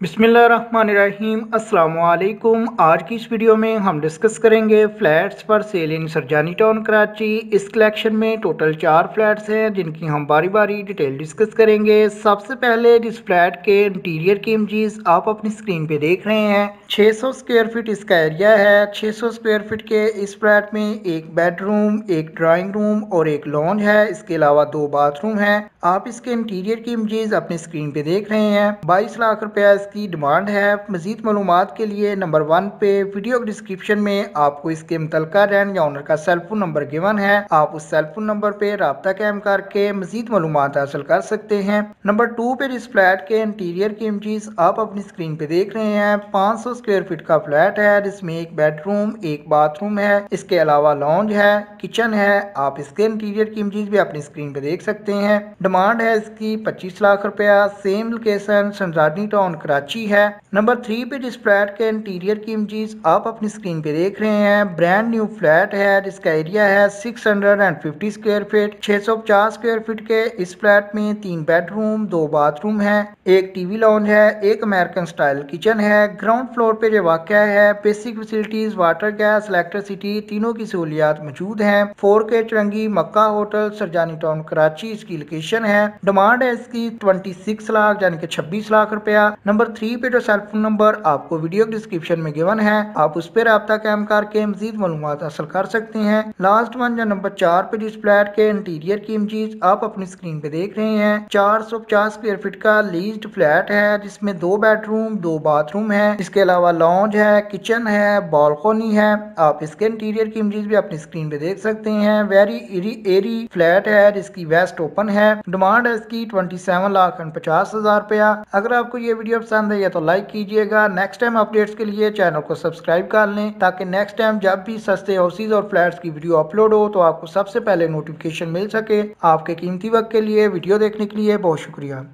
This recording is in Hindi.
बिस्मिल्लाहिर्रहमानिर्रहीम अस्सलाम वालेकुम। आज की इस वीडियो में हम डिस्कस करेंगे फ्लैट्स पर सेल इन सरजानी टाउन कराची। इस कलेक्शन में टोटल 4 फ्लैट्स हैं जिनकी हम बारी बारी डिटेल डिस्कस करेंगे। सबसे पहले जिस फ्लैट के इंटीरियर की इमेजेस आप अपनी स्क्रीन पे देख रहे हैं, 600 स्क्वायर फीट इसका एरिया है। 600 स्क्वायर फीट के इस फ्लैट में एक बेडरूम, एक ड्राइंग रूम और एक लॉन्ज है। इसके अलावा 2 बाथरूम है। आप इसके इंटीरियर की इमेजेस अपनी स्क्रीन पे देख रहे हैं। 22 लाख रुपया इसकी डिमांड है। मजीद मालूमात के लिए नंबर 1 पे वीडियो के डिस्क्रिप्शन में आपको इसके मुतलका रेंट या ओनर का सेलफोन नंबर गिवन है। आप उस सेलफोन नंबर पे राब्ता कायम करके मजीद मालूमात हासिल कर सकते हैं। नंबर 2 पे इस फ्लैट के इंटीरियर की इमेजेस आप अपनी स्क्रीन पे देख रहे हैं। 500 स्क्वायर फीट का फ्लैट है जिसमें एक बेडरूम, एक बाथरूम है। इसके अलावा लॉन्ज है, किचन है। आप इसके इंटीरियर की इमेजेस भी अपनी स्क्रीन पे देख सकते हैं। डिमांड है इसकी 25 लाख रुपया। Same location Sarjani town Karachi है। नंबर 3 पे जिस फ्लैट के इंटीरियर की इमेजेस आप अपनी स्क्रीन पे देख रहे हैं, ब्रांड न्यू फ्लैट है जिसका एरिया है 650 स्क्वायर फीट। 650 स्क्वायर फीट के इस फ्लैट में 3 बेडरूम, 2 बाथरूम है, एक टीवी लॉन्ज है, एक अमेरिकन स्टाइल किचन है। ग्राउंड फ्लोर पे जो वाक़या है, basic facilities, water, gas, electricity तीनों की सहूलियात मौजूद हैं। 4K चुरंगी मक्का होटल सरजानी टाउन कराची इसकी लोकेशन है। डिमांड है इसकी 26 लाख यानी कि 26 लाख रुपया। नंबर 3 पे जो सेलफोन नंबर आपको वीडियो डिस्क्रिप्शन में गिवन है, आप उस पर राब्ता कायम करके मजीद मालूमात हासिल कर सकते हैं। लास्ट वन या नंबर 4 पे जिस फ्लैट के इंटीरियर की इमेजेस आप अपनी स्क्रीन पे देख रहे हैं, 450 स्क्वायर फीट का लीज्ड फ्लैट है जिसमें 2 बेडरूम, 2 बाथरूम है। इसके अलावा लॉन्ज है, किचन है, बालकोनी है। आप इसके इंटीरियर की इमेजेस भी अपनी स्क्रीन पे देख सकते हैं। वेरी एरी फ्लैट है जिसकी वेस्ट ओपन है। डिमांड है इसकी 27,50,000 रुपया। अगर आपको ये वीडियो पसंद है तो लाइक कीजिएगा। नेक्स्ट टाइम अपडेट्स के लिए चैनल को सब्सक्राइब कर लें ताकि नेक्स्ट टाइम जब भी सस्ते हाउसेज और फ्लैट्स की वीडियो अपलोड हो तो आपको सबसे पहले नोटिफिकेशन मिल सके। आपके कीमती वक्त के लिए वीडियो देखने के लिए बहुत शुक्रिया।